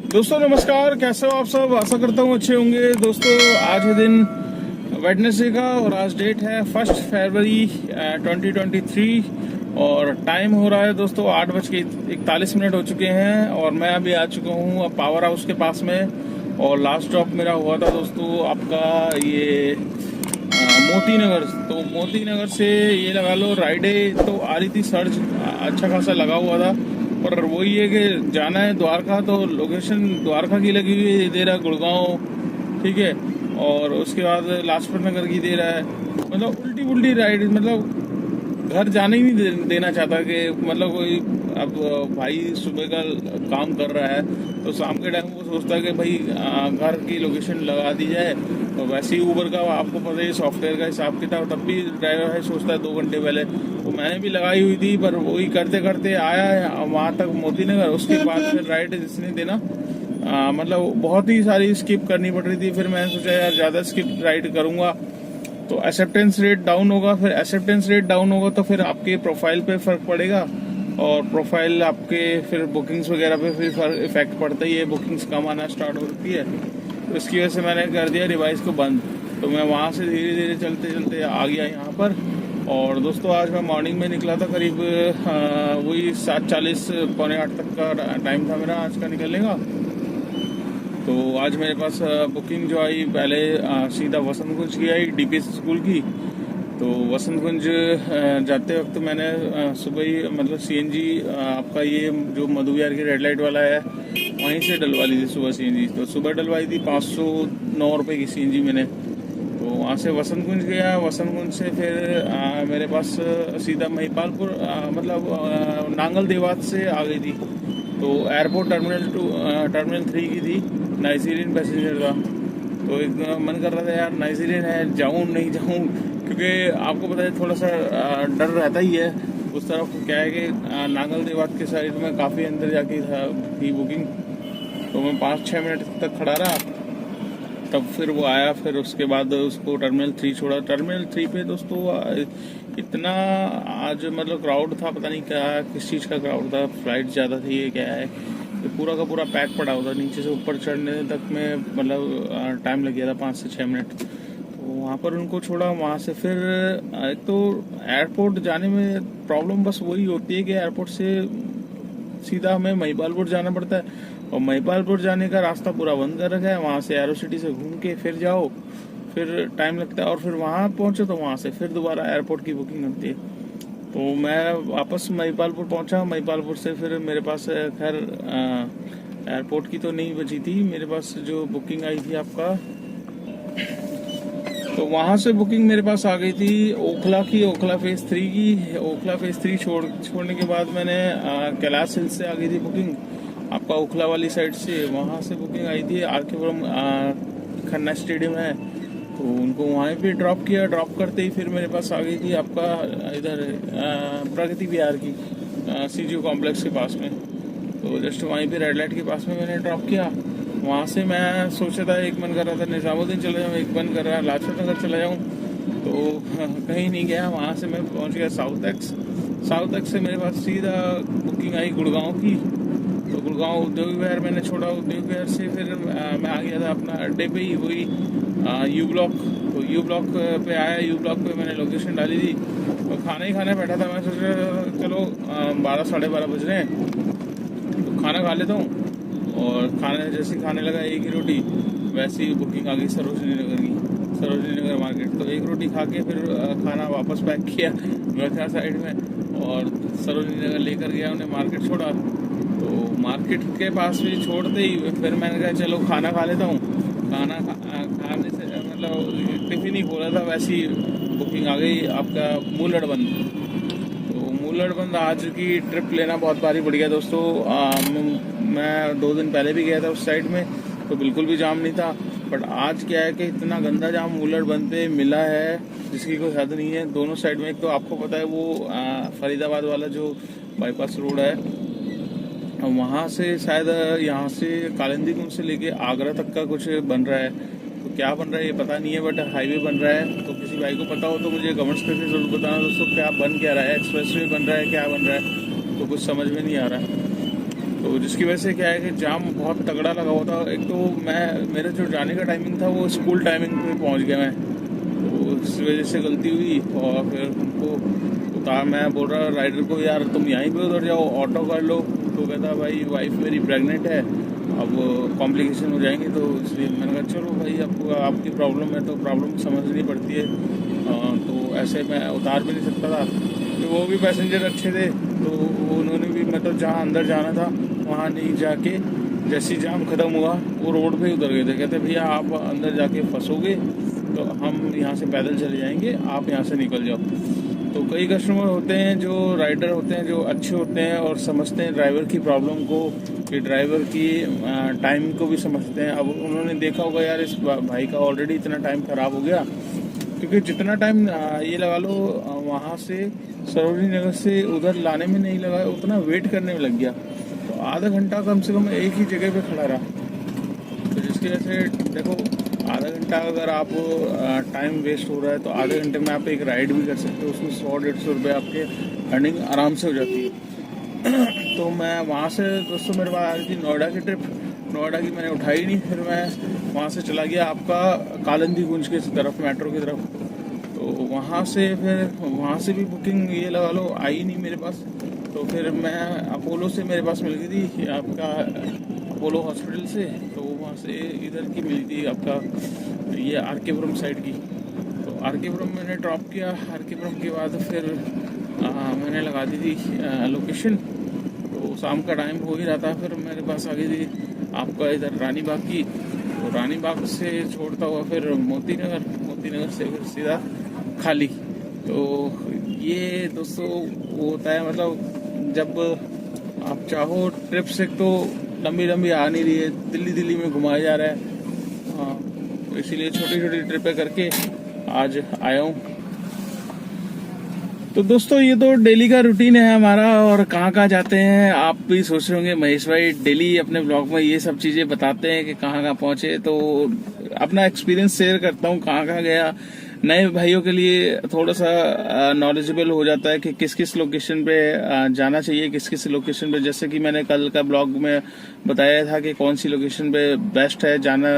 दोस्तों नमस्कार, कैसे हो आप सब। आशा करता हूँ अच्छे होंगे। दोस्तों आज है दिन वेडनेसडे का और आज डेट है 1 फरवरी 2023 और टाइम हो रहा है दोस्तों 8:41 हो चुके हैं और मैं अभी आ चुका हूँ अब पावर हाउस के पास में। और लास्ट स्टॉप मेरा हुआ था दोस्तों आपका ये मोती नगर। तो मोती नगर से ये लगा लो राइडे तो आ रही थी, सर्च अच्छा खासा लगा हुआ था। पर वही है कि जाना है द्वारका, तो लोकेशन द्वारका की लगी हुई है, दे रहा है गुड़गांव, ठीक है। और उसके बाद लाजपत नगर की दे रहा है। मतलब उल्टी पुल्टी राइड, मतलब घर जाने ही नहीं देना चाहता कि मतलब कोई अब भाई सुबह का काम कर रहा है तो शाम के टाइम वो सोचता है कि भाई घर की लोकेशन लगा दी जाए। तो वैसे ही ऊबर का आपको पता है सॉफ्टवेयर का हिसाब किताब, तब भी ड्राइवर है सोचता है 2 घंटे पहले। तो मैंने भी लगाई हुई थी पर वही करते करते आया है वहाँ तक मोती नगर। उसके बाद फिर राइड जिसने देना मतलब बहुत ही सारी स्किप करनी पड़ रही थी। फिर मैंने सोचा यार ज़्यादा स्किप राइड करूँगा तो एक्सेप्टेंस रेट डाउन होगा। फिर एक्सेप्टेंस रेट डाउन होगा तो फिर आपके प्रोफाइल पे फर्क पड़ेगा और प्रोफाइल आपके फिर बुकिंग्स वगैरह पे फिर इफेक्ट पड़ता ही है, बुकिंग्स कम आना स्टार्ट होती है। तो इसकी वजह से मैंने कर दिया रिवाइज को बंद। तो मैं वहाँ से धीरे धीरे चलते चलते आ गया यहाँ पर। और दोस्तों आज मैं मॉर्निंग में निकला था, करीब वही 7:40 पौने 8 तक का टाइम था मेरा आज का निकलने का। तो आज मेरे पास बुकिंग जो आई पहले सीधा वसंत कुंज की आई, डीपीएस स्कूल की। तो वसंत कुंज जाते वक्त मैंने सुबह ही मतलब सीएनजी आपका ये जो मधु विहार की रेड लाइट वाला है वहीं से डलवा ली थी सुबह सीएनजी। तो सुबह डलवाई थी 509 रुपये की सीएनजी मैंने। तो वहाँ से वसंत कुंज गया, वसंत कुंज से फिर मेरे पास सीधा महिपालपुर मतलब नांगल देवात से आ गई थी। तो एयरपोर्ट टर्मिनल 3 की थी, नाइजीरियन पैसेंजर था। तो एक मन कर रहा था यार नाइजीरियन है, जाऊँ नहीं जाऊँ, क्योंकि आपको पता है थोड़ा सा डर रहता ही है उस तरफ। क्या है कि नांगल देवात के साइड में काफ़ी अंदर जाके थी बुकिंग। तो मैं 5-6 मिनट तक खड़ा रहा, तब फिर वो आया। फिर उसके बाद उसको टर्मिनल 3 छोड़ा। टर्मिनल 3 पे दोस्तों इतना आज मतलब क्राउड था, पता नहीं क्या किस चीज़ का क्राउड था, फ्लाइट ज़्यादा थी ये क्या है, ये पूरा का पूरा पैक पड़ा हुआ था। नीचे से ऊपर चढ़ने तक में मतलब टाइम लग गया था 5 से 6 मिनट। तो वहाँ पर उनको छोड़ा, वहाँ से फिर एक तो एयरपोर्ट जाने में प्रॉब्लम बस वही होती है कि एयरपोर्ट से सीधा हमें महिपालपुर जाना पड़ता है और महिपालपुर जाने का रास्ता पूरा बंद कर रखा है। वहाँ से एरो सिटी से घूम के फिर जाओ, फिर टाइम लगता है और फिर वहाँ पहुँचो तो वहाँ से फिर दोबारा एयरपोर्ट की बुकिंग होती है। तो मैं वापस महिपालपुर पहुँचा। महिपालपुर से फिर मेरे पास खैर एयरपोर्ट की तो नहीं बची थी, मेरे पास जो बुकिंग आई थी आपका, तो वहाँ से बुकिंग मेरे पास आ गई थी ओखला की, ओखला फेज 3 की। ओखला फेज 3 छोड़ने के बाद मैंने कैलाश हिल्स से आ गई थी बुकिंग आपका ओखला वाली साइड से। वहाँ से बुकिंग आई थी आरकेपुरम खन्ना स्टेडियम है, तो उनको वहाँ पे ड्रॉप किया। ड्रॉप करते ही फिर मेरे पास आ गई थी आपका इधर प्रगति विहार की सीजीओ कॉम्प्लेक्स के पास में। तो जस्ट वहीं पे रेड लाइट के पास में मैंने ड्रॉप किया। वहाँ से मैं सोचा था, एक मन कर रहा था निजामुद्दीन चला जाऊँ, एक मन कर रहा है लाजपत नगर चला जाऊँ, तो कहीं नहीं गया। वहाँ से मैं पहुँच गया साउथ एक्स से मेरे पास सीधा बुकिंग आई गुड़गांव की। तो गुड़गांव उद्योग विहार मैंने छोड़ा, उद्योग विहार से फिर मैं आ गया था अपना अड्डे पे ही, वही यू ब्लॉक। तो यू ब्लॉक पे आया, यू ब्लॉक पे मैंने लोकेशन डाली थी। तो खाना ही खाने बैठा था, मैं सोच रहा चलो 12-12:30 बज रहे हैं तो खाना खा लेता हूँ। और खाने जैसे खाने लगा एक ही रोटी, वैसे ही बुकिंग आ गई सरोजनी नगर की, सरोजनी नगर मार्केट। तो एक रोटी खा के फिर खाना वापस पैक किया रखा साइड में और सरोजनी नगर लेकर गया, उन्हें मार्केट छोड़ा। तो मार्केट के पास भी छोड़ते ही फिर मैंने कहा चलो खाना खा लेता हूँ। खाना खाने से मतलब टिफिन ही खोला था, वैसी बुकिंग आ गई आपका मूलड़बंद। तो मूलड़बंद आज की ट्रिप लेना बहुत भारी पड़ गया दोस्तों। मैं 2 दिन पहले भी गया था उस साइड में तो बिल्कुल भी जाम नहीं था, बट आज क्या है कि इतना गंदा जाम मूलड़बंद पे मिला है जिसकी कोई हद नहीं है। दोनों साइड में, एक तो आपको पता है वो फरीदाबाद वाला जो बाईपास रोड है, वहाँ से शायद यहाँ से कालिंदी कुंज से लेके आगरा तक का कुछ बन रहा है। तो क्या बन रहा है ये पता नहीं है, बट हाईवे बन रहा है। तो किसी भाई को पता हो तो मुझे कमेंट्स करके जरूर बताना दोस्तों, क्या बन क्या रहा है, एक्सप्रेस वे बन रहा है, क्या बन रहा है, तो कुछ समझ में नहीं आ रहा है। तो तो जिसकी वजह से क्या है कि जाम बहुत तगड़ा लगा हुआ था। एक तो मेरा जो जाने का टाइमिंग था वो स्कूल टाइमिंग पे पहुंच गया मैं, तो इस वजह से गलती हुई। और फिर उनको उतार, मैं बोल रहा राइडर को यार तुम यहीं पे उधर जाओ, ऑटो कर लो। तो कहता भाई वाइफ मेरी प्रेग्नेंट है, अब कॉम्प्लिकेशन हो जाएंगे, तो इसलिए मैंने कहा चलो भाई आपको आपकी प्रॉब्लम है तो प्रॉब्लम समझनी पड़ती है। तो ऐसे मैं उतार भी नहीं सकता था। तो वो भी पैसेंजर अच्छे थे, तो उन्होंने भी मतलब जहाँ अंदर जाना था वहाँ नहीं जाके, जैसे ही जाम ख़त्म हुआ वो रोड पे ही उतर गए थे। कहते भैया आप अंदर जाके फंसोगे तो हम यहाँ से पैदल चले जाएंगे, आप यहाँ से निकल जाओ। तो कई कस्टमर होते हैं जो राइडर होते हैं जो अच्छे होते हैं और समझते हैं ड्राइवर की प्रॉब्लम को, कि ड्राइवर की टाइम को भी समझते हैं। अब उन्होंने देखा होगा यार इस भाई का ऑलरेडी इतना टाइम ख़राब हो गया, क्योंकि जितना टाइम ये लगा लो वहाँ से सरोजनी नगर से उधर लाने में नहीं लगा, उतना वेट करने में लग गया। तो आधा घंटा कम से कम एक ही जगह पे खड़ा रहा। तो जिसकी वजह से देखो आधा घंटा अगर आप टाइम वेस्ट हो रहा है तो आधे घंटे में आप एक राइड भी कर सकते हो, उसमें 100-150 रुपये आपके अर्निंग आराम से हो जाती है। तो मैं वहाँ से दोस्तों मेरे पास आ रही थी नोएडा की ट्रिप, नोएडा की मैंने उठाई नहीं, फिर मैं वहाँ से चला गया आपका कालिंदी कुंज की तरफ, मेट्रो की तरफ। तो वहाँ से भी बुकिंग ये लगा लो आई नहीं मेरे पास। तो फिर मैं अपोलो से मेरे पास मिल गई थी आपका अपोलो हॉस्पिटल से, तो वहाँ से इधर की मिली थी आपका ये आरकेपुरम साइड की। तो आरकेपुरम मैंने ड्रॉप किया, आरकेपुरम के बाद फिर मैंने लगा दी थी लोकेशन। तो शाम का टाइम हो ही रहा था, फिर मेरे पास आ गई थी आपका इधर रानी बाग की। तो रानी बाग से छोड़ता हुआ फिर मोती नगर से फिर सीधा खाली। तो ये दोस्तों वो होता है, मतलब जब आप चाहो ट्रिप से तो लंबी आ नहीं रही है, दिल्ली में घुमाया जा रहा है। हाँ, तो इसीलिए छोटी ट्रिपें करके आज आया हूँ। तो दोस्तों ये तो डेली का रूटीन है हमारा, और कहाँ जाते हैं आप भी सोच रहे होंगे महेश भाई डेली अपने ब्लॉग में ये सब चीजें बताते हैं कि कहाँ पहुंचे। तो अपना एक्सपीरियंस शेयर करता हूँ कहाँ गया। नए भाइयों के लिए थोड़ा सा नॉलेजेबल हो जाता है कि किस लोकेशन पे जाना चाहिए, किस लोकेशन पे, जैसे कि मैंने कल का ब्लॉग में बताया था कि कौन सी लोकेशन पे बेस्ट है जाना,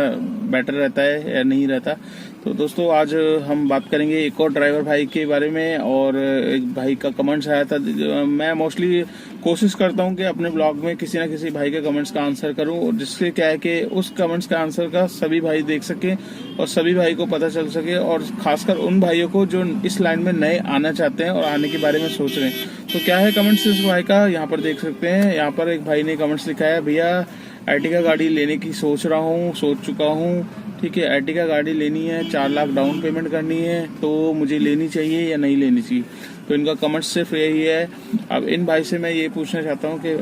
बेटर रहता है या नहीं रहता। तो दोस्तों आज हम बात करेंगे एक और ड्राइवर भाई के बारे में, और एक भाई का कमेंट्स आया था। मैं मोस्टली कोशिश करता हूं कि अपने ब्लॉग में किसी ना किसी भाई के कमेंट्स का आंसर करूं, और जिससे क्या है कि उस कमेंट्स का आंसर का सभी भाई देख सके और सभी भाई को पता चल सके, और खासकर उन भाइयों को जो इस लाइन में नए आना चाहते हैं और आने के बारे में सोच रहे हैं। तो क्या है कमेंट्स इस भाई का, यहाँ पर देख सकते हैं। यहाँ पर एक भाई ने कमेंट्स लिखा है, भैया अर्टिगा गाड़ी लेने की सोच चुका हूँ, ठीक है। अर्टिगा गाड़ी लेनी है, 4 लाख डाउन पेमेंट करनी है, तो मुझे लेनी चाहिए या नहीं लेनी चाहिए। तो इनका कमेंट सिर्फ यही है। अब इन भाई से मैं ये पूछना चाहता हूँ कि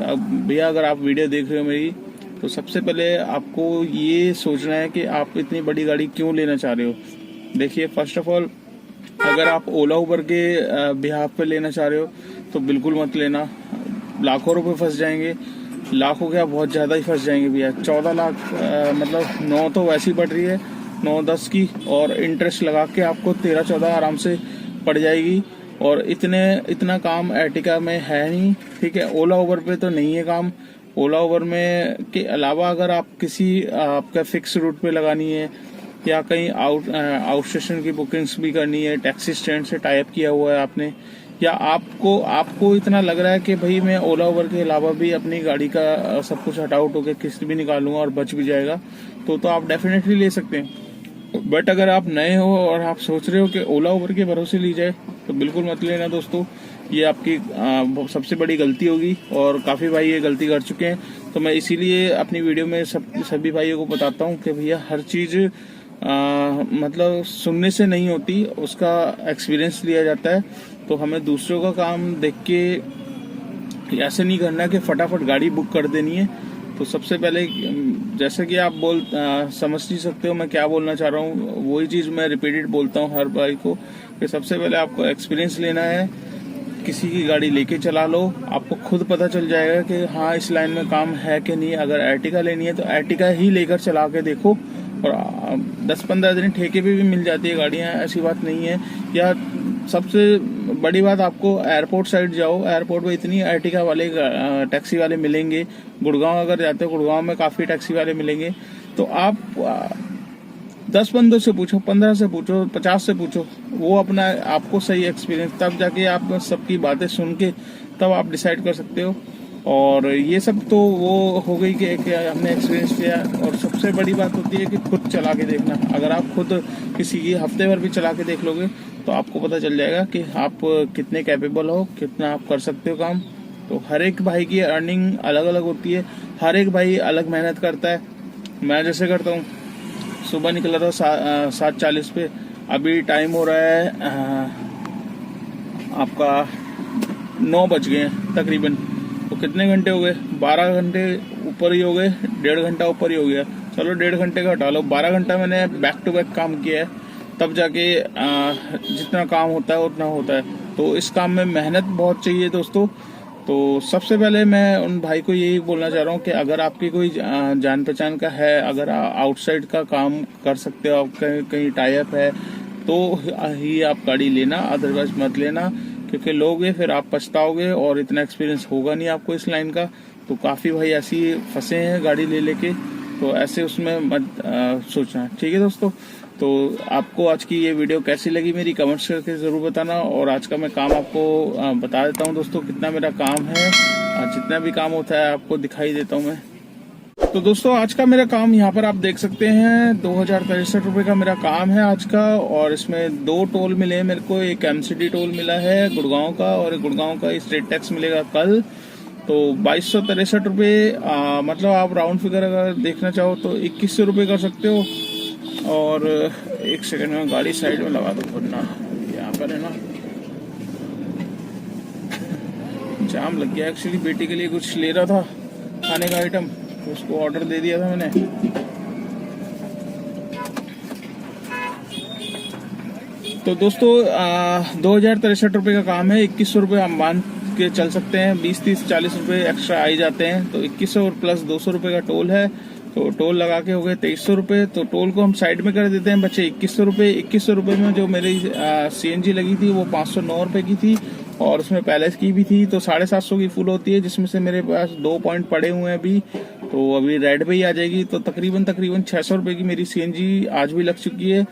भैया अगर आप वीडियो देख रहे हो मेरी, तो सबसे पहले आपको ये सोचना है कि आप इतनी बड़ी गाड़ी क्यों लेना चाह रहे हो। देखिए फर्स्ट ऑफ ऑल, अगर आप ओला उबर के बिहाफ पे लेना चाह रहे हो तो बिल्कुल मत लेना, लाखों रुपए फंस जाएंगे। लाखों क्या, बहुत ज़्यादा ही फंस जाएंगे भैया। 14 लाख मतलब 9 तो वैसी पड़ रही है, 9-10 की, और इंटरेस्ट लगा के आपको 13-14 आराम से पड़ जाएगी। और इतना काम अर्टिगा में है नहीं, ठीक है। ओला उबर पे तो नहीं है काम। ओला उबर में के अलावा अगर आप किसी आपका फिक्स रूट पे लगानी है, या कहीं आउट स्टेशन की बुकिंग्स भी करनी है, टैक्सी स्टैंड से टाई अप किया हुआ है आपने, या आपको इतना लग रहा है कि भाई मैं ओला उबर के अलावा भी अपनी गाड़ी का सब कुछ हटा उठ होकर किस्त भी निकालूंगा और बच भी जाएगा, तो आप डेफिनेटली ले सकते हैं। बट अगर आप नए हो और आप सोच रहे हो कि ओला उबर के भरोसे ली जाए, तो बिल्कुल मत लेना दोस्तों। ये आपकी सबसे बड़ी गलती होगी, और काफ़ी भाई ये गलती कर चुके हैं। तो मैं इसीलिए अपनी वीडियो में सभी भाइयों को बताता हूँ कि भैया हर चीज़ मतलब सुनने से नहीं होती, उसका एक्सपीरियंस लिया जाता है। तो हमें दूसरों का काम देख के ऐसे नहीं करना कि फटाफट गाड़ी बुक कर देनी है। तो सबसे पहले जैसे कि आप समझ नहीं सकते हो मैं क्या बोलना चाह रहा हूँ, वही चीज़ मैं रिपीटेड बोलता हूँ हर भाई को, कि सबसे पहले आपको एक्सपीरियंस लेना है। किसी की गाड़ी लेके चला लो, आपको खुद पता चल जाएगा कि हाँ इस लाइन में काम है कि नहीं। अगर अर्टिगा लेनी है तो अर्टिगा ही लेकर चला के देखो, और 10-15 दिन ठेके पे भी मिल जाती है गाड़ियाँ, ऐसी बात नहीं है। या सबसे बड़ी बात, आपको एयरपोर्ट साइड जाओ, एयरपोर्ट में इतनी अर्टिगा वाले टैक्सी वाले मिलेंगे। गुड़गांव अगर जाते हो, गुड़गांव में काफ़ी टैक्सी वाले मिलेंगे। तो आप 10 बंदों से पूछो, 15 से पूछो, 50 से पूछो, वो अपना आपको सही एक्सपीरियंस, तब जाके आप सबकी बातें सुन के तब आप डिसाइड कर सकते हो। और ये सब तो वो हो गई कि हमने एक्सपीरियंस किया। और सबसे बड़ी बात होती है कि खुद चला के देखना। अगर आप खुद किसी की हफ्ते भर भी चला के देख लोगे तो आपको पता चल जाएगा कि आप कितने कैपेबल हो, कितना आप कर सकते हो काम। तो हर एक भाई की अर्निंग अलग अलग होती है, हर एक भाई अलग मेहनत करता है। मैं जैसे करता हूँ, सुबह निकला था 7:40 पे, अभी टाइम हो रहा है आपका 9 बज गए हैं तकरीबन। तो कितने घंटे हो गए? 12 घंटे ऊपर ही हो गए, 1.5 घंटा ऊपर ही हो गया। चलो 1.5 घंटे का हटा लो, 12 घंटा मैंने बैक टू बैक काम किया है, तब जाके जितना काम होता है उतना होता है। तो इस काम में मेहनत बहुत चाहिए दोस्तों। तो सबसे पहले मैं उन भाई को यही बोलना चाह रहा हूँ कि अगर आपकी कोई जान पहचान का है, अगर आउटसाइड का काम कर सकते हो, आप कहीं टाई अप है, तो ही आप गाड़ी लेना, अदरवाइज मत लेना। क्योंकि लोगे फिर आप पछताओगे और इतना एक्सपीरियंस होगा नहीं आपको इस लाइन का। तो काफ़ी भाई ऐसी फंसे हैं गाड़ी ले लेके, तो ऐसे उसमें मत सोचना। ठीक है दोस्तों, तो आपको आज की ये वीडियो कैसी लगी मेरी कमेंट्स करके ज़रूर बताना। और आज का मैं काम आपको बता देता हूँ दोस्तों, कितना मेरा काम है। जितना भी काम होता है आपको दिखाई देता हूँ मैं। तो दोस्तों आज का मेरा काम यहाँ पर आप देख सकते हैं, 2063 रुपये का मेरा काम है आज का। और इसमें 2 टोल मिले हैं मेरे को, एक MCD टोल मिला है गुड़गांव का, और गुड़गांव का स्टेट टैक्स मिलेगा कल। तो 2263 रुपये, मतलब आप राउंड फिगर अगर देखना चाहो तो 2100 रुपये कर सकते हो। और एक सेकंड में गाड़ी साइड में लगा दो, वरना यहाँ पर है ना जाम लग गया। एक्चुअली बेटी के लिए कुछ ले रहा था खाने का आइटम, तो उसको ऑर्डर दे दिया था मैंने। तो दोस्तों 2063 रुपये का काम है। 2100 रुपये हम मान के चल सकते हैं, 20, 30, 40 रुपये एक्स्ट्रा आ ही जाते हैं। तो 2100 और प्लस 200 रुपये का टोल है, तो टोल लगा के हो गए 2300 रुपये। तो टोल को हम साइड में कर देते हैं, बच्चे 2100 रुपये। 2100 रुपये में जो मेरी CNG लगी थी वो 509 रुपये की थी, और उसमें पैलेस की भी थी, तो 750 की फुल होती है, जिसमें से मेरे पास 2 पॉइंट पड़े हुए हैं अभी। तो अभी रेड पे ही आ जाएगी। तो तकरीबन 600 रुपये की मेरी CNG आज भी लग चुकी है।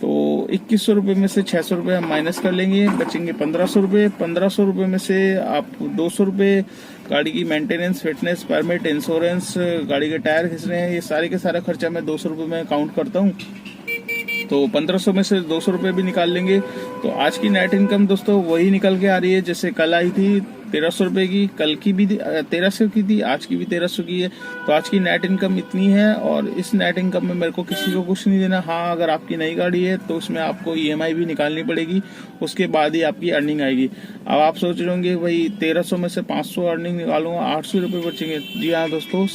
तो 2100 रुपये में से 600 रुपये हम माइनस कर लेंगे, बचेंगे 1500 रुपये। 1500 रुपये में से आप 200 रुपये गाड़ी की मेंटेनेंस, फिटनेस, परमिट, इंश्योरेंस, गाड़ी के टायर खींचने हैं, ये सारे के सारा खर्चा मैं 200 रुपये में काउंट करता हूँ। तो 1500 में से 200 रुपये भी निकाल लेंगे। तो आज की नेट इनकम दोस्तों वही निकल के आ रही है जैसे कल आई थी, 1300 रुपये की। कल की भी 1300 की थी, आज की भी 1300 की है। तो आज की नेट इनकम इतनी है, और इस नेट इनकम में मेरे को किसी को कुछ नहीं देना। हाँ, अगर आपकी नई गाड़ी है तो उसमें आपको EMI भी निकालनी पड़ेगी, उसके बाद ही आपकी अर्निंग आएगी। अब आप सोच रहे होंगे भाई 1300 में से 500 अर्निंग निकालूंगा, 800 रुपये बचेंगे। जी हाँ दोस्तों,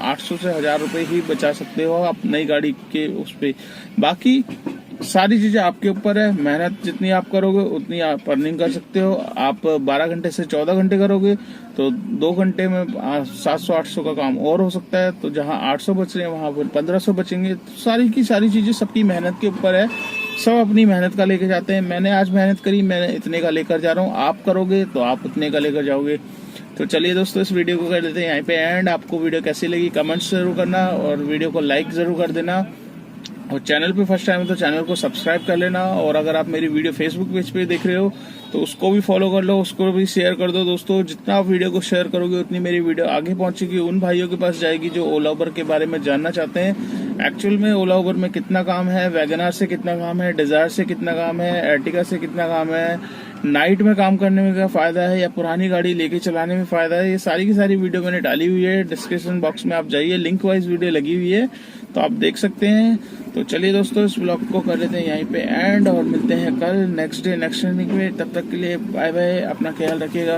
800 से 1000 रुपये ही बचा सकते हो आप नई गाड़ी के उस पर। बाकी सारी चीजें आपके ऊपर है। मेहनत जितनी आप करोगे उतनी आप अर्निंग कर सकते हो। आप 12 घंटे से 14 घंटे करोगे तो 2 घंटे में 700-800 का काम और हो सकता है। तो जहां 800 बच रहे हैं वहां पर 1500 बचेंगे। तो सारी की सारी चीजें सबकी मेहनत के ऊपर है, सब अपनी मेहनत का लेके जाते हैं। मैंने आज मेहनत करी, मैंने इतने का लेकर जा रहा हूँ, आप करोगे तो आप उतने का लेकर जाओगे। तो चलिए दोस्तों, इस वीडियो को कर देते हैं यहाँ पे एंड। आपको वीडियो कैसी लगी कमेंट्स जरूर करना, और वीडियो को लाइक जरूर कर देना। और चैनल पे फर्स्ट टाइम है तो चैनल को सब्सक्राइब कर लेना। और अगर आप मेरी वीडियो फेसबुक पेज पे देख रहे हो तो उसको भी फॉलो कर लो, उसको भी शेयर कर दो दोस्तों। जितना आप वीडियो को शेयर करोगे उतनी मेरी वीडियो आगे पहुंचेगी, उन भाइयों के पास जाएगी जो ओला उबर के बारे में जानना चाहते हैं। एक्चुअल में ओला उबर में कितना काम है, वैगनआर से कितना काम है, डिजायर से कितना काम है, अर्टिगा से कितना काम है, नाइट में काम करने में क्या फायदा है, या पुरानी गाड़ी लेके चलाने में फायदा है, ये सारी की सारी वीडियो मैंने डाली हुई है। डिस्क्रिप्शन बॉक्स में आप जाइए, लिंक वाइज वीडियो लगी हुई है, तो आप देख सकते हैं। तो चलिए दोस्तों, इस ब्लॉग को कर लेते हैं यहीं पे एंड, और मिलते हैं कल नेक्स्ट डे नेक्स्ट अर्निंग में। तब तक के लिए बाय बाय, अपना ख्याल रखिएगा।